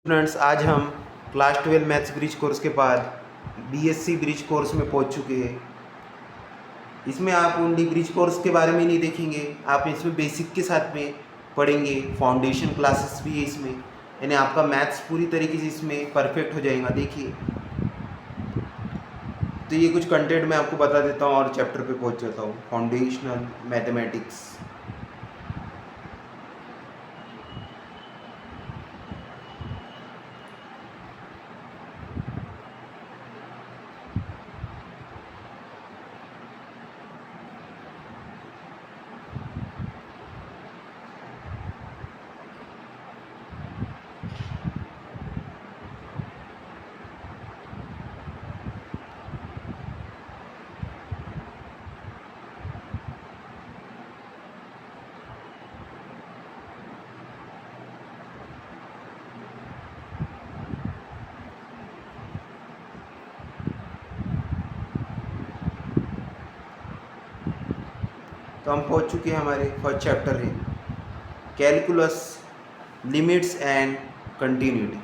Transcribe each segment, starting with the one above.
Students, आज हम class 12 maths bridge course के बाद बीएससी ब्रिज कोर्स में पहुंच चुके हैं। इसमें आप ओनली ब्रिज कोर्स के बारे में नहीं देखेंगे, आप इसमें बेसिक के साथ में पढ़ेंगे। फाउंडेशन क्लासेस भी है इसमें, यानी आपका मैथ्स पूरी तरीके से इसमें परफेक्ट हो जाएगा। देखिए, तो ये कुछ कंटेंट मैं आपको बता देता हूँ और चैप्टर पे पहुँच जाता हूँ। Foundational mathematics. तो हम पहुंच चुके हैं, हमारे फर्स्ट चैप्टर है कैलकुलस, लिमिट्स एंड कंटिन्यूटी।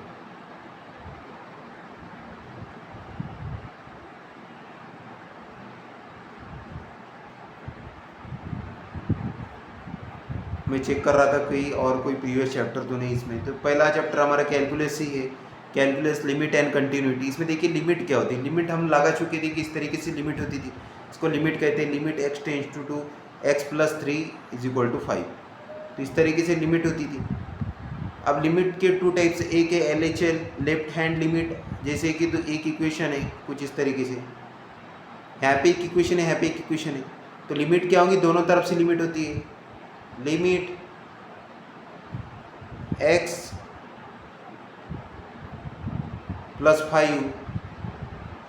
मैं चेक कर रहा था कोई प्रीवियस चैप्टर तो नहीं इसमें। तो पहला चैप्टर हमारा कैलकुलस ही है, कैलकुलस, लिमिट एंड कंटिन्यूटी। इसमें देखिए लिमिट क्या होती है। लिमिट हम लगा चुके थे कि इस तरीके से लिमिट होती थी, इसको लिमिट कहते हैं। Limit x tends to x+3 = 5। तो इस तरीके से लिमिट होती थी। अब लिमिट के टू टाइप्स, एक है LHL, लेफ्ट हैंड लिमिट। जैसे कि तो एक इक्वेशन है कुछ इस तरीके से, यहाँ पे एक इक्वेशन है, यहाँ पे एक इक्वेशन है। तो लिमिट क्या होगी, दोनों तरफ से लिमिट होती है। लिमिट x + 5,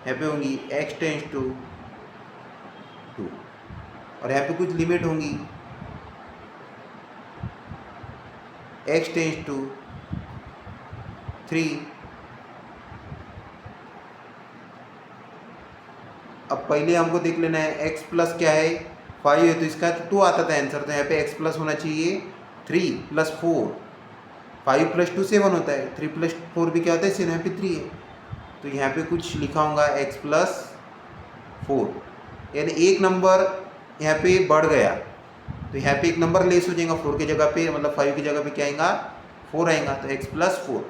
यहाँ पे होंगी x टेंड्स टू 2, और यहाँ पे कुछ लिमिट होंगी x टेंड्स टू 3। अब पहले हमको देख लेना है x प्लस क्या है, 5 है, तो इसका 2 आता था आंसर। तो यहाँ पे x प्लस होना चाहिए 3 + 4। 5 + 2 7 होता है, 3 + 4 भी क्या होता है 7, यहाँ पे 3 है। तो यहाँ पे कुछ लिखा होगा x + 4, यानी एक नंबर यहाँ पे बढ़ गया। तो यहाँ पे एक नंबर लेस हो जाएगा, 4 की जगह पे, मतलब 5 की जगह पे क्या आएगा, 4 आएगा। तो x + 4।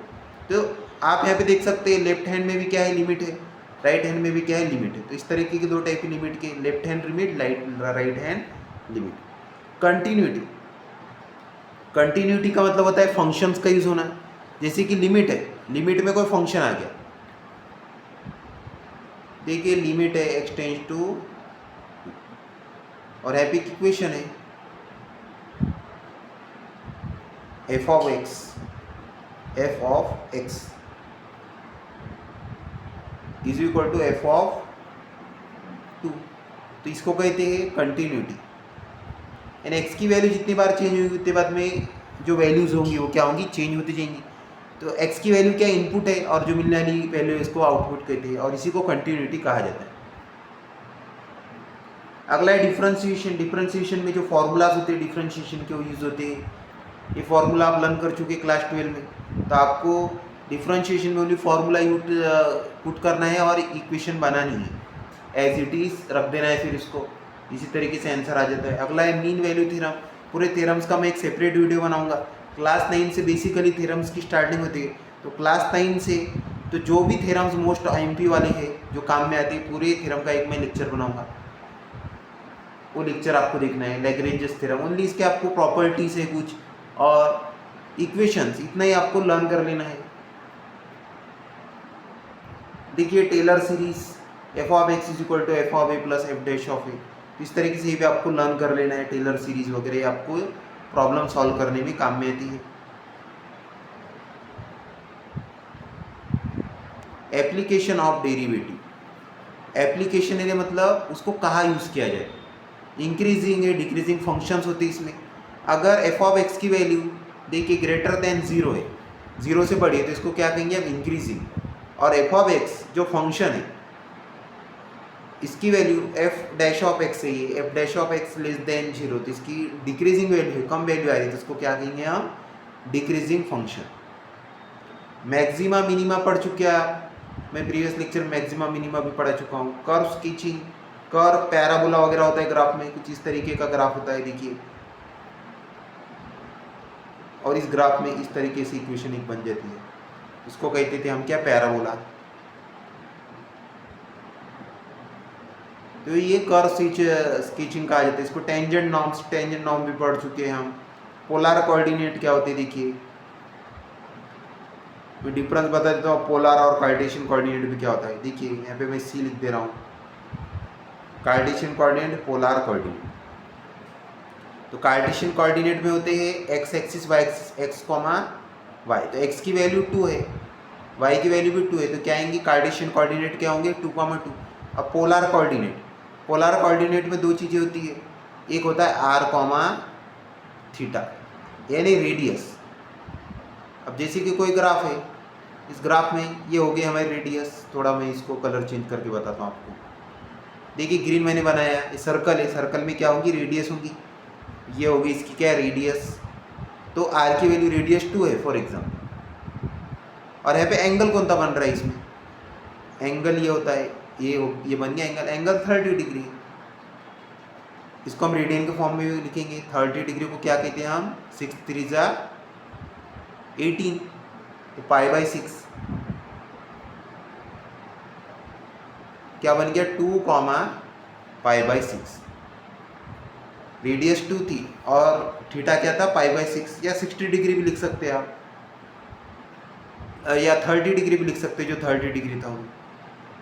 तो आप यहाँ पे देख सकते हैं लेफ्ट हैंड में भी क्या है, लिमिट है, राइट हैंड में भी क्या है, लिमिट है। तो इस तरीके के दो टाइप की लिमिट के, left hand limit, right hand limit. Continuity, continuity का मतलब होता है फंक्शंस का यूज होना। जैसे कि लिमिट है, लिमिट में कोई फंक्शन आ गया, देखिए लिमिट है x टेंड्स टू, और यहाँ पे इक्वेशन है f of x is equal to f of 2। तो इसको कहते हैं कंटिन्यूटी। यानी x की वैल्यू जितनी बार चेंज होगी उतने बाद में जो वैल्यूज होंगी वो क्या होंगी, चेंज होती जाएंगी। तो x की वैल्यू क्या इनपुट है, और जो मिलने वाली वैल्यू इसको आउटपुट कहते हैं, और इसी को कंटिन्यूटी कहा जाता है। अगला है डिफरेंशिएशन। डिफरेंशिएशन में जो फॉर्मूलाज होते हैं डिफरेंशिएशन के, वो यूज होते हैं। ये फॉर्मूला आप लर्न कर चुके क्लास 12 में। तो आपको डिफरेंशिएशन में ओनली फॉर्मूला पुट करना है और इक्वेशन बनानी है, एज इट इज रख देना है, फिर इसको इसी तरीके से आंसर आ जाता है। अगला है मीन वैल्यू थ्योरम। पूरे थ्योरम्स का मैं एक सेपरेट वीडियो बनाऊंगा। क्लास 9 से बेसिकली थ्योरम्स की स्टार्टिंग होती है। तो क्लास 9 से तो जो भी थ्योरम्स मोस्ट IMP वाले हैं जो काम में आते हैं, पूरे थ्योरम का एक मैं लेक्चर बनाऊंगा। वो लेक्चर आपको देखना है। लैग्रेंजेस थ्योरम, ओनली इसके आपको प्रॉपर्टीज है कुछ, और इक्वेशंस, इतना ही आपको लर्न कर लेना है। देखिए Taylor series, f of x = f of a + f' of a। इस तरीके से ये भी आपको लर्न कर लेना है। टेलर सीरीज वगैरह आपको प्रॉब्लम सॉल्व करने में काम में आती है। एप्लीकेशन ऑफ डेरिवेटिव, एप्लीकेशन है मतलब उसको कहाँ यूज़ किया जाए। इंक्रीजिंग है, डिक्रीजिंग फंक्शंस होते हैं इसमें। अगर f of x की वैल्यू देखिए ग्रेटर देन 0 है, 0 से बड़ी है, तो इसको क्या कहेंगे हम, इंक्रीजिंग। और f of x जो फंक्शन है, इसकी वैल्यू f' of x है, ये f' of x < 0, तो इसकी डिक्रीजिंग वैल्यू है, कम वैल्यू आ रही है, तो इसको क्या कहेंगे हम, डिक्रीजिंग फंक्शन। मैक्सिमा मिनिमा पढ़ चुके हैं आप, मैं प्रीवियस लेक्चर मैक्सिमा मिनिमा भी पढ़ा चुका हूँ। कर्व स्केचिंग, कर्व पैराबोला वगैरह होता है ग्राफ में, कुछ इस तरीके का ग्राफ होता है देखिए, और इस ग्राफ में इस तरीके से इक्वेशन एक बन जाती है, इसको कहते थे हम क्या, पैराबोला। तो ये कर्व स्केचिंग कहा जाता है इसको। टेंजेंट नॉर्म भी पढ़ चुके हैं हम। पोलर कोऑर्डिनेट क्या होते हैं देखिए, मैं डिफरेंस बता देता हूँ पोलर और कार्टेशियन कोऑर्डिनेट भी क्या होता है। देखिए यहाँ पे मैं सी लिख दे रहा हूँ, कार्टेशियन कोऑर्डिनेट, पोलर कोऑर्डिनेट। तो कार्टेशियन कोऑर्डिनेट में होते हैं X axis, Y axis, X comma Y. तो एक्स की वैल्यू 2 है, वाई की वैल्यू भी 2 है, तो क्या आएंगे कार्टेशियन कोऑर्डिनेट क्या होंगे, 2,2। अब पोलर कोऑर्डिनेट में दो चीज़ें होती है, एक होता है आर कॉमा थीटा यानी रेडियस। अब जैसे कि कोई ग्राफ है, इस ग्राफ में ये हो गया हमारी रेडियस, थोड़ा मैं इसको कलर चेंज करके बताता हूँ आपको। देखिए ग्रीन मैंने बनाया, ये सर्कल है, सर्कल में क्या होगी, रेडियस होगी, ये होगी इसकी क्या, रेडियस। तो आर की वैल्यू रेडियस 2 है फॉर एग्जाम्पल। और यहाँ पे एंगल कौन सा बन रहा है इसमें, एंगल ये होता है, ये बन गया एंगल 30 डिग्री। इसको हम रेडियन के फॉर्म में भी लिखेंगे। 30 डिग्री को क्या कहते हैं हम, 6 3 जा 18, तो π/6 क्या बन गया, 2, π/6। रेडियस 2 थी और थीटा क्या था, π/6, या 60 डिग्री भी लिख सकते हैं आप, या 30 डिग्री भी लिख सकते हैं, जो 30 डिग्री था वो।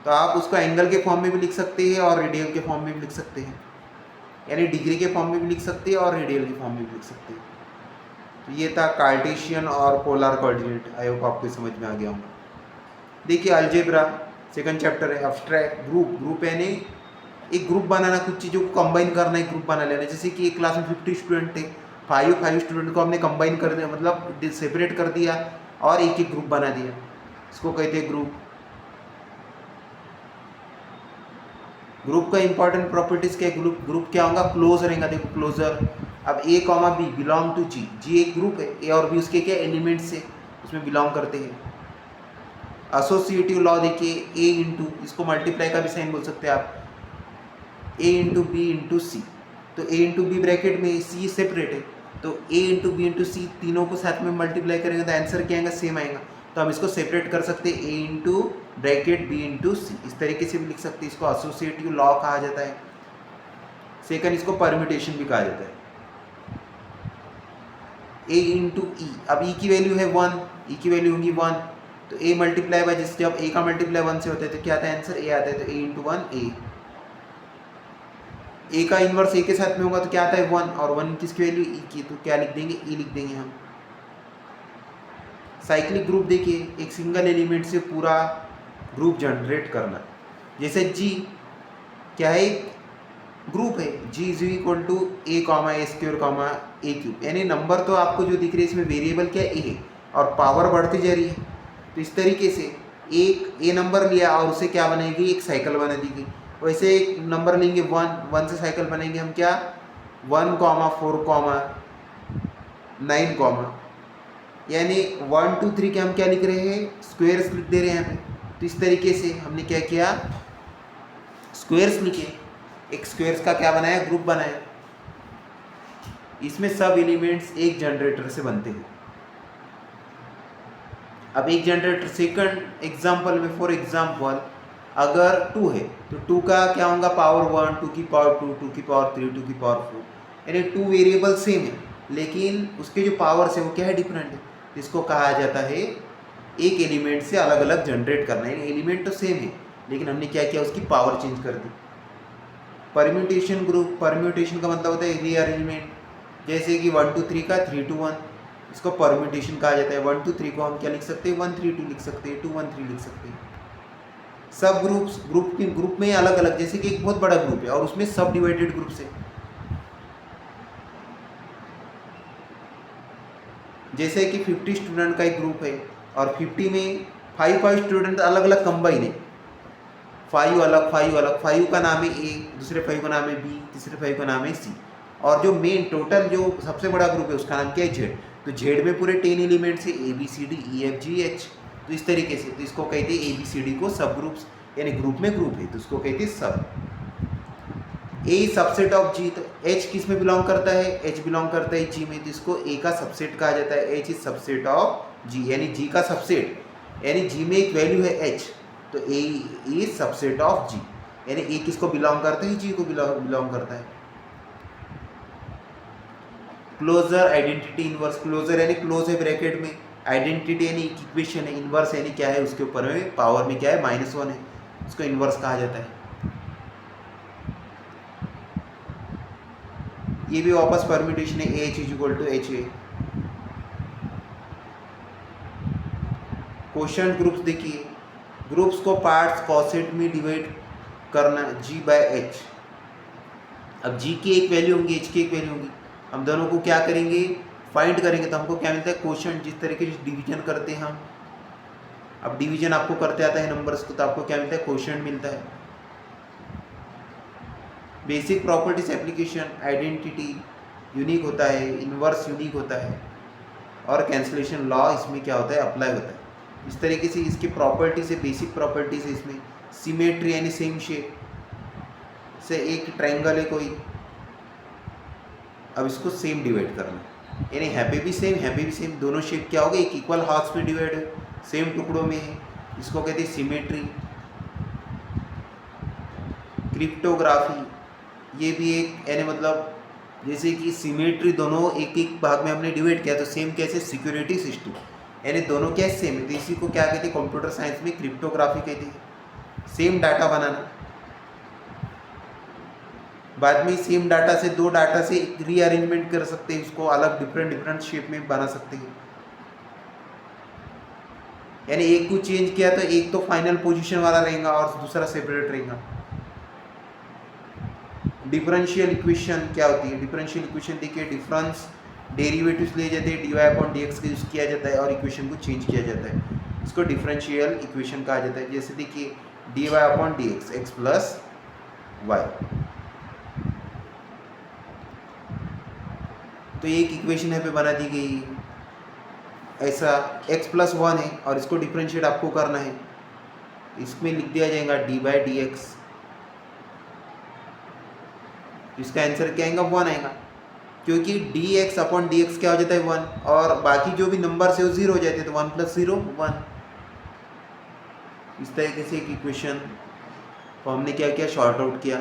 तो आप उसको एंगल के फॉर्म में भी लिख सकते हैं और रेडियल के फॉर्म में भी लिख सकते हैं, यानी डिग्री के फॉर्म में भी लिख सकते हैं और रेडियल के फॉर्म में भी लिख सकते हैं। तो ये था कार्टेशियन और पोलर कोऑर्डिनेट। आई होप आपको समझ में आ गया होगा। देखिए अलजेब्रा सेकंड चैप्टर है, अब्स्ट्रैक्ट ग्रुप यानी एक ग्रुप बनाना, कुछ चीज़ों को कंबाइन करना, एक ग्रुप बना लेना। जैसे कि एक क्लास में 50 स्टूडेंट थे, 5 स्टूडेंट को हमने कंबाइन कर दिया, मतलब सेपरेट कर दिया और एक एक ग्रुप बना दिया, इसको कहते हैं ग्रुप। ग्रुप का इंपॉर्टेंट प्रॉपर्टीज क्या है, ग्रुप क्या होगा, क्लोज रहेगा। देखो क्लोजर, अब ए कॉमा बी बिलोंग टू जी एक ग्रुप है, ए और बी उसके क्या एलिमेंट्स है, उसमें बिलोंग करते हैं। एसोसिएटिव लॉ देखिए, ए इंटू, इसको मल्टीप्लाई का भी साइन बोल सकते हैं आप, ए इंटू बी इंटू सी। तो ए इंटू बी ब्रैकेट में, सी सेपरेट है, तो ए इंटू बी इंटू सी तीनों को साथ में मल्टीप्लाई करेंगे तो आंसर क्या आएगा, सेम आएगा। तो हम इसको सेपरेट कर सकते हैं, ए इंटू ब्रैकेट बी इंटू सी, इस तरीके से भी लिख सकते हैं। इसको एसोसिएटिव लॉ कहा जाता है। सेकंड, इसको परम्यूटेशन भी कहा जाता है, ए इंटू ई। अब ई की वैल्यू है 1, ई की वैल्यू होगी 1, तो ए मल्टीप्लाई बाय, जिस जब ए का मल्टीप्लाई 1 से होता है तो क्या आता है आंसर, ए आता है, तो ए इंटू 1 ए का इन्वर्स ए के साथ में होगा तो क्या आता है 1, और 1 किसकी वैल्यू, ई की, तो क्या लिख देंगे, ई लिख देंगे हम। साइक्लिक ग्रुप देखिए, एक सिंगल एलिमेंट से पूरा ग्रुप जनरेट करना। जैसे जी क्या है, ग्रुप है, G is equal to a comma a square comma a cube, यानी नंबर तो आपको जो दिख रही है इसमें वेरिएबल क्या है, ए है, और पावर बढ़ती जा रही है। तो इस तरीके से एक ए नंबर लिया और उसे क्या बनाएगी, एक साइकिल बना दी गई। वैसे एक नंबर लेंगे 1 से साइकिल बनेंगे हम क्या, 1, 4, 9, यानी 1 2 3 के हम क्या लिख रहे हैं, स्क्वायर्स लिख दे रहे हैं यहाँ पे। तो इस तरीके से हमने क्या किया, स्क्वायर्स लिखे, एक स्क्वायर्स का क्या बनाया, ग्रुप बनाया। इसमें सब एलिमेंट्स एक जनरेटर से बनते हैं। अब एक जनरेटर, सेकंड एग्जांपल में, फॉर एग्जांपल अगर 2 है तो 2 का क्या होगा, पावर 1, 2 की पावर 2, 2 की पावर 3, 2 की पावर 4, यानी 2 वेरिएबल सेम है लेकिन उसके जो पावर्स है वो क्या है, डिफरेंट है। इसको कहा जाता है एक एलिमेंट से अलग अलग जनरेट करना है। एलिमेंट तो सेम है लेकिन हमने क्या किया, उसकी पावर चेंज कर दी। परम्यूटेशन ग्रुप, परम्यूटेशन का मतलब होता है रीअरेंजमेंट। जैसे कि 1 2 3 का 3 2 1, इसको परम्यूटेशन कहा जाता है। 1 2 3 को हम क्या लिख सकते हैं, 1 3 2 लिख सकते हैं, 2 1 3 लिख सकते हैं। सब ग्रुप में अलग अलग, जैसे कि एक बहुत बड़ा ग्रुप है और उसमें सब डिवाइडेड ग्रुप्स है। जैसे कि 50 स्टूडेंट का एक ग्रुप है और 50 में 5 स्टूडेंट अलग अलग कंबाइन है, 5 अलग 5 का नाम है ए, दूसरे 5 का नाम है बी, तीसरे 5 का नाम है सी, और जो मेन टोटल जो सबसे बड़ा ग्रुप है उसका नाम क्या है, जेड। तो जेड में पूरे 10 एलिमेंट्स है, A B C D E F G H. तो इस तरीके से, तो इसको कहते हैं ए बी सी डी को सब ग्रुप्स, यानी ग्रुप में ग्रुप है तो उसको कहते हैं सब। ए सबसेट ऑफ जी, तो एच किस में बिलोंग करता है, एच बिलोंग करता है जी में, तो इसको ए का सबसेट कहा जाता है। एच इज सबसेट ऑफ जी, यानी जी का सबसेट, यानी जी में एक वैल्यू है एच, तो ए इज सबसेट ऑफ जी, यानी ए किसको बिलोंग करता है, जी को बिलोंग करता है। क्लोजर आइडेंटिटी इनवर्स, क्लोजर यानी क्लोज है ब्रैकेट में, आइडेंटिटी यानी इक्वेशन है, इनवर्स यानी क्या है उसके ऊपर में पावर में क्या है -1 है, उसको इनवर्स कहा जाता है। ये भी वापस परम्यूटेशन है, H is equal to H A. Question groups देखिए, ग्रुप्स को पार्ट्स कॉसेट में डिवाइड करना जी बाय एच। अब जी की एक वैल्यू होंगी, एच की एक वैल्यू होंगी, हम दोनों को क्या करेंगे फाइंड करेंगे, तो हमको क्या मिलता है क्वेश्चन। जिस तरीके से डिवीजन करते हैं हम, अब डिवीजन आपको करते आता है नंबर्स को, तो आपको क्या मिलता है क्वेश्चन मिलता है। Basic properties application, identity unique होता है, इनवर्स यूनिक होता है, और कैंसलेशन लॉ इसमें क्या होता है अप्लाई होता है। इस तरीके से इसकी प्रॉपर्टीज है, बेसिक प्रॉपर्टीज है इसमें। सिमेट्री यानी सेम शेप से एक ट्रायंगल है कोई, अब इसको सेम डिवाइड करना, यानी यहाँ पे भी सेम, दोनों शेप क्या हो गए एक इक्वल हाफ्स में डिवाइड है, सेम टुकड़ों में है, इसको कहते हैं सिमेट्री। क्रिप्टोग्राफी ये भी एक, यानी मतलब जैसे कि सिमेट्री दोनों एक एक भाग में हमने डिवाइड किया, तो सेम कैसे सिक्योरिटी सिस्टम, यानी दोनों क्या सेम है, तो इसी को क्या कहते हैं कंप्यूटर साइंस में क्रिप्टोग्राफी कहते हैं। सेम डाटा बनाना, बाद में सेम डाटा से दो डाटा से रीअरेंजमेंट कर सकते हैं, उसको अलग डिफरेंट शेप में बना सकते हैं, यानी एक को चेंज किया तो एक तो फाइनल पोजीशन वाला रहेगा और दूसरा सेपरेट रहेगा। डिफरेंशियल इक्वेशन क्या होती है, डिफरेंशियल इक्वेशन देखिए, डिफरेंस डेरिवेटिव्स ले जाते हैं, dy अपॉन dx का यूज़ किया जाता है और इक्वेशन को चेंज किया जाता है, इसको डिफरेंशियल इक्वेशन कहा जाता है। जैसे देखिए dy upon dx x plus Y, तो एक इक्वेशन यहाँ पे बना दी गई, ऐसा x प्लस 1 है और इसको डिफरेंशिएट आपको करना है, इसमें लिख दिया जाएगा डी बाई डी एक्स, इसका आंसर क्या आएगा 1 आएगा, क्योंकि D x upon D x क्या हो जाता है 1, और बाकी जो भी नंबर है वो 0 हो जाते हैं, तो 1 प्लस 0 1। इस तरीके से एक इक्वेशन को हमने क्या किया शॉर्ट आउट किया।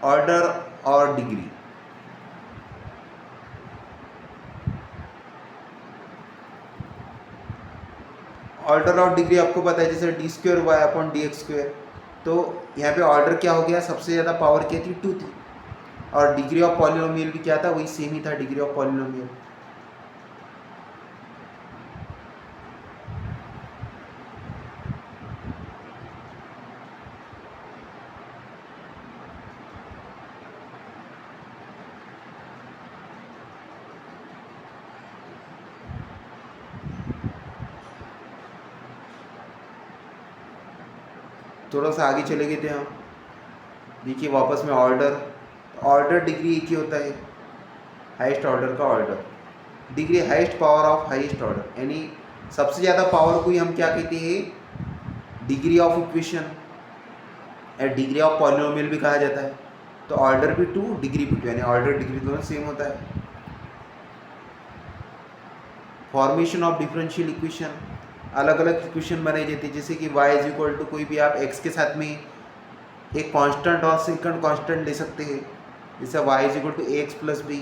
ऑर्डर और डिग्री, ऑर्डर और डिग्री आपको पता है, जैसे D square Y upon D X square, तो यहाँ पे ऑर्डर क्या हो गया, सबसे ज़्यादा पावर क्या थी 2 थी, और डिग्री ऑफ पॉलिनोमियल भी क्या था वही सेम ही था, डिग्री ऑफ पॉलिनोमियल। थोड़ा सा आगे चले गए थे हम, देखिए वापस में ऑर्डर डिग्री एक ही होता है, हाईएस्ट ऑर्डर का order, degree highest power of highest order, यानी सबसे ज़्यादा पावर को ही हम क्या कहते हैं डिग्री ऑफ इक्वेशन या डिग्री ऑफ पॉलिनोमियल भी कहा जाता है। तो ऑर्डर भी 2 डिग्री भी 2, यानी ऑर्डर डिग्री दोनों सेम होता है। फॉर्मेशन ऑफ डिफरेंशियल इक्वेशन, अलग अलग इक्वेशन बनाई जाती है, जैसे कि y इज इक्वल टू कोई भी आप x के साथ में एक कांस्टेंट और सेकंड कांस्टेंट ले सकते हैं, जैसे y is equal to ax plus B.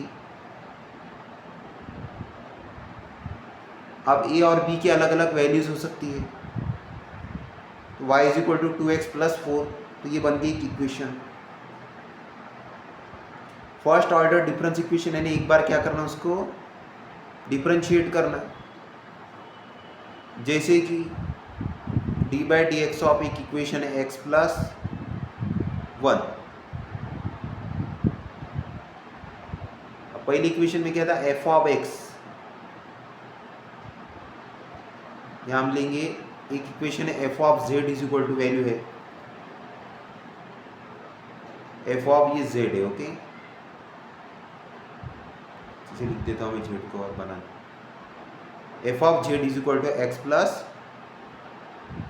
अब a और b की अलग अलग वैल्यूज हो सकती है, तो y is equal to 2x plus 4, तो ये बन गई एक equation. First order difference equation, यानी एक बार क्या करना उसको डिफरेंशिएट करना, जैसे कि D by D x of एक इक्वेशन है एक्स प्लस 1। पहली इक्वेशन में क्या था एफ ऑफ एक्स, यहां हम लेंगे एक इक्वेशन है F of Z is equal to value है एफ ऑफ ये जेड है, ओके, इसे लिख देता हूँ मैं जेड को और बना, F of Z is equal to X plus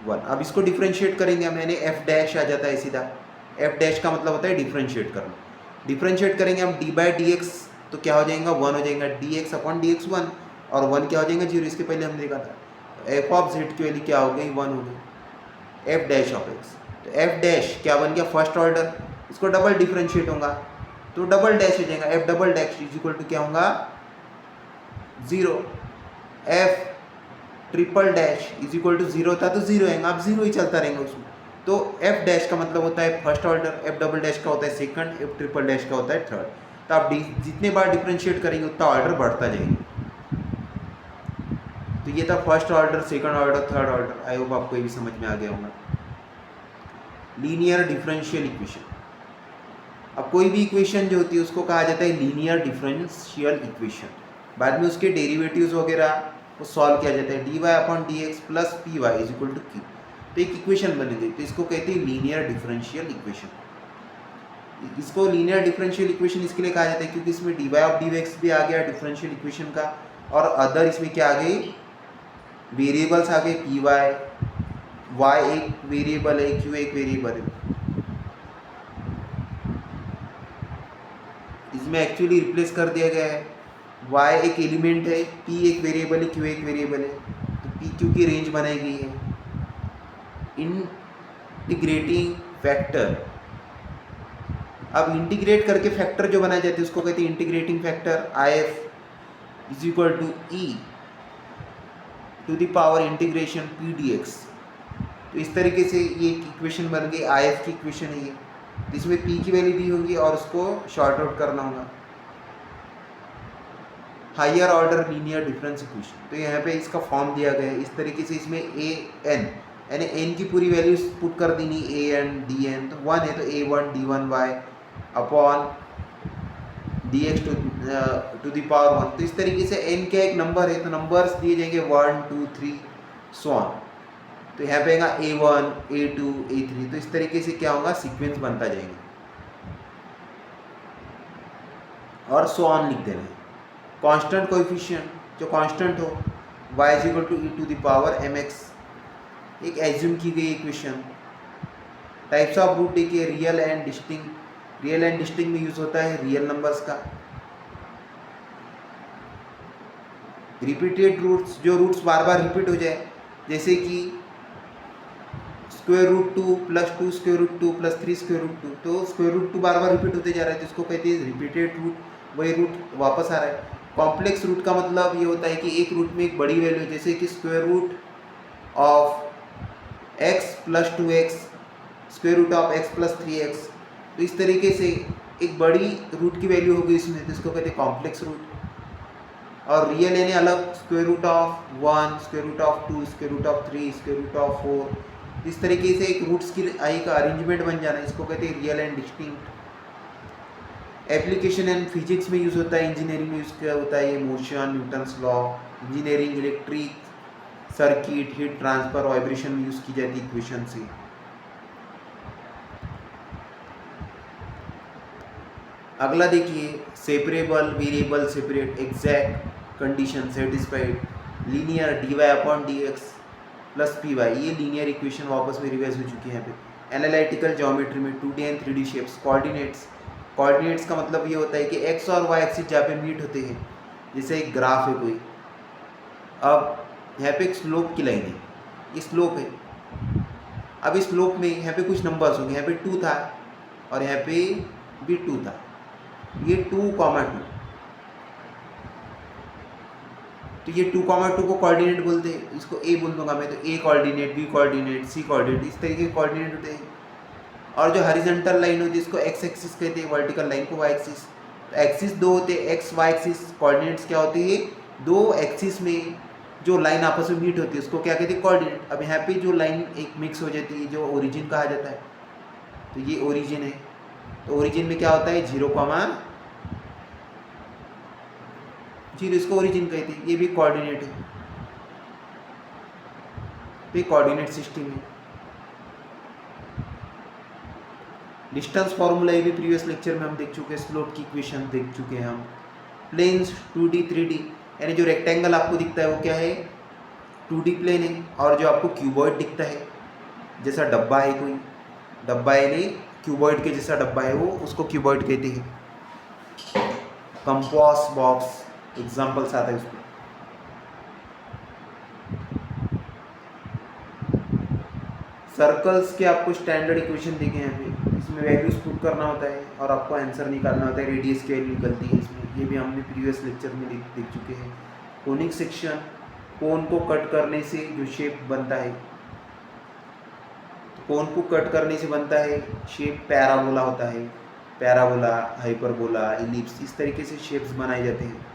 1। अब इसको डिफ्रेंशिएट करेंगे हम, यानी एफ डैश आ जाता है सीधा। एफ डैश का मतलब होता है डिफ्रेंशिएट करना। डिफ्रेंशिएट करेंगे हम डी बाई डी एक्स, तो क्या हो जाएगा 1 हो जाएगा, D x upon D x 1, और 1 क्या हो जाएगा 0, इसके पहले हमने देखा था। एफ ऑफ जेड की वैल्यू क्या हो गई 1 हो गई। एफ डैश ऑफ एक्स, तो एफ डैश क्या बन गया फर्स्ट ऑर्डर, इसको डबल डिफ्रेंशिएट होगा तो डबल डैश हो जाएगा, F double dash is equal to क्या होगा 0। F triple dash is equal to 0 था तो 0 आएगा, अब 0 ही चलता रहेगा उसमें। तो एफ डैश का मतलब होता है first order, F double dash का होता है सेकंड, एफ ट्रिपल डैश का होता है थर्ड। तो आप जितने बार डिफ्रेंशिएट करेंगे उतना ऑर्डर बढ़ता जाएगा। तो ये था first order, second order, third order. I hope आपको ये भी समझ में आ गया होगा। लीनियर डिफरेंशियल इक्वेशन, अब कोई भी इक्वेशन जो होती है उसको कहा जाता है लीनियर डिफरेंशियल इक्वेशन। बाद में उसके डेरिवेटिव्स वगैरह को सॉल्व किया जाता है, D Y upon D X plus P Y is equal to Q, तो एक इक्वेशन बनेगी, तो इसको कहते हैं लीनियर डिफरेंशियल इक्वेशन। इसको लीनियर डिफरेंशियल इक्वेशन इसके लिए कहा जाता है क्योंकि इसमें D Y of D X भी आ गया डिफरेंशियल इक्वेशन का, और अदर इसमें क्या आ गई वेरिएबल्स आ गए, पी वाई, वाई एक वेरिएबल है, क्यू एक वेरिएबल है। इसमें एक्चुअली रिप्लेस कर दिया गया है, y एक एलिमेंट है, p एक वेरिएबल है, q एक वेरिएबल है, तो p q की रेंज बनाई गई है। इंटीग्रेटिंग फैक्टर, अब इंटीग्रेट करके फैक्टर जो बनाए जाते हैं उसको कहते हैं integrating factor. if is equal to e to the power integration p dx, तो इस तरीके से ये इक्वेशन बन गई, if की इक्वेशन है ये। इसमें p की वैल्यू दी होगी और उसको शॉर्ट आउट करना होगा, higher order linear difference equation. तो यहाँ पे इसका फॉर्म दिया गया है इस तरीके से, इसमें ए एन यानी एन की पूरी वैल्यूज पुट कर देनी, ए एन डी एन, तो 1 है तो a one d one y upon D x to the power 1। तो इस तरीके से एन क्या एक नंबर है तो नंबर्स दिए जाएंगे 1 2 3 सो ऑन, तो यहाँ पे आएगा A1 A2 A3, तो इस तरीके से क्या होगा सीक्वेंस बनता जाएगा और सो ऑन लिख देना है। कांस्टेंट कोएफिशिएंट जो कांस्टेंट हो y is equal to e to the power mx, एक एज्यूम की गई इक्वेशन। टाइप्स ऑफ रूट देखिए real and distinct, real and distinct में यूज होता है रियल नंबर्स का। रिपीटेड रूट्स, जो रूट्स बार बार रिपीट हो जाए, जैसे कि square root 2 plus 2 square root 2 plus 3 square root 2, तो स्क्वायर रूट 2 बार बार रिपीट होते जा रहा है तो इसको कहते हैं रिपीटेड रूट, वही रूट वापस आ रहा है। कॉम्प्लेक्स रूट का मतलब ये होता है कि एक रूट में एक बड़ी वैल्यू, जैसे कि square root of X plus 2x, square root of X plus 3x, तो इस तरीके से एक बड़ी रूट की वैल्यू होगी इसमें, तो इसको कहते हैं कॉम्प्लेक्स रूट। और रियल यानी अलग, square root of 1, square root of 2, square root of 3, square root of 4, इस तरीके से एक रूट्स की आई का अरेंजमेंट बन जाना, इसको कहते हैं real and distinct. Application and physics में यूज़ होता है, इंजीनियरिंग में यूज़ किया होता है ये motion, Newton's law, engineering, electric circuit, heat transfer, vibration में यूज़ की जाती है इक्वेशन से। अगला देखिए separable variable separate exact condition satisfied linear D Y upon D X plus P Y, ये लीनियर इक्वेशन वापस में रिवाइज हो चुकी है यहाँ पे। एनालिटिकल ज्योमेट्री में 2D and 3D shapes, coordinates, coordinates का मतलब ये होता है कि एक्स और वाई एक्सिस जहाँ पे मीट होते हैं, जैसे एक ग्राफ है कोई, अब यहाँ पे एक स्लोप की लाइन है, ये स्लोप है। अब इस स्लोप में यहाँ पे कुछ नंबर्स होंगे, यहाँ पे 2 था और यहाँ पे भी 2 था, ये 2,2, तो ये 2,2 को कोऑर्डिनेट बोलते हैं, इसको ए बोल दूंगा मैं, तो ए कोऑर्डिनेट, बी कोऑर्डिनेट, सी कोऑर्डिनेट, इस तरीके के कोऑर्डिनेट होते हैं। और जो हॉरिजॉन्टल लाइन होती है इसको एक्स एक्सिस कहते हैं, वर्टिकल लाइन को वाई एक्सिस। तो एक्सिस दो होते हैं, एक्स वाई एक्सिस। कोऑर्डिनेट्स क्या होती है, दो एक्सिस में जो लाइन आपस में मीट होती है उसको क्या कहते हैं कोऑर्डिनेट। अब यहाँ पे जो लाइन एक मिक्स हो जाती है जो ओरिजिन कहा जाता है, तो ये ओरिजिन है, तो ओरिजिन में क्या होता है 0,0, इसको ओरिजिन कहते हैं, ये भी कोऑर्डिनेट है, तो ये कोऑर्डिनेट सिस्टम है। डिस्टेंस फार्मूला ये भी प्रीवियस लेक्चर में हम देख चुके हैं, स्लोप की इक्वेशन देख चुके हैं हम। प्लेन्स 2D 3D, यानी जो रेक्टेंगल आपको दिखता है वो क्या है 2D प्लेन है, और जो आपको क्यूबॉइड दिखता है जैसा डब्बा है, कोई डब्बा है नहीं, क्यूबॉइड के जैसा डब्बा है वो, उसको क्यूबॉइड कहते हैं। कंपास बॉक्स एग्जाम्पल्स आता है उसमें। सर्कल्स के आपको स्टैंडर्ड इक्वेशन देखे हैं यहाँ पे, इसमें वैल्यूज पुट करना होता है और आपको आंसर निकालना होता है, रेडियस की वैल्यू निकलती है इसमें, ये भी हमने प्रीवियस लेक्चर में देख चुके हैं। कोनिक सेक्शन, कोन को कट करने से जो शेप बनता है, तो कोन को कट करने से बनता है शेप पैराबोला होता है, पैराबोला, हाइपरबोला, इलिप्स, इस तरीके से शेप्स बनाए जाते हैं।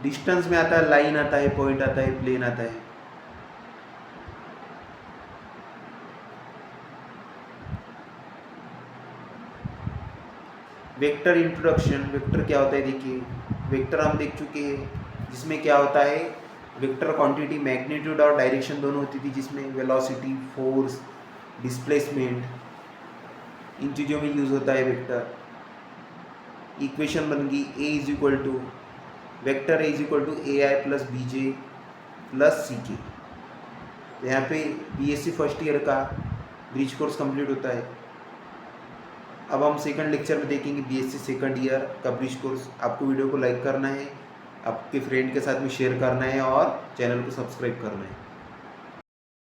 डिस्टेंस में आता है लाइन आता है, पॉइंट आता है, प्लेन आता है। वेक्टर इंट्रोडक्शन, वेक्टर क्या होता है देखिए, वेक्टर हम देख चुके हैं जिसमें क्या होता है, वेक्टर क्वांटिटी मैग्नीट्यूड और डायरेक्शन दोनों होती थी, जिसमें वेलोसिटी, फोर्स, डिस्प्लेसमेंट, इन चीज़ों में यूज़ होता है वेक्टर। इक्वेशन बन गई a is equal to vector a is equal to a i plus b j plus c k. तो यहाँ पे बीएससी फर्स्ट ईयर का ब्रिज कोर्स कंप्लीट होता है। अब हम सेकंड लेक्चर में देखेंगे बीएससी सेकंड ईयर का ब्रिज कोर्स। आपको वीडियो को लाइक करना है, आपके फ्रेंड के साथ में शेयर करना है और चैनल को सब्सक्राइब करना है।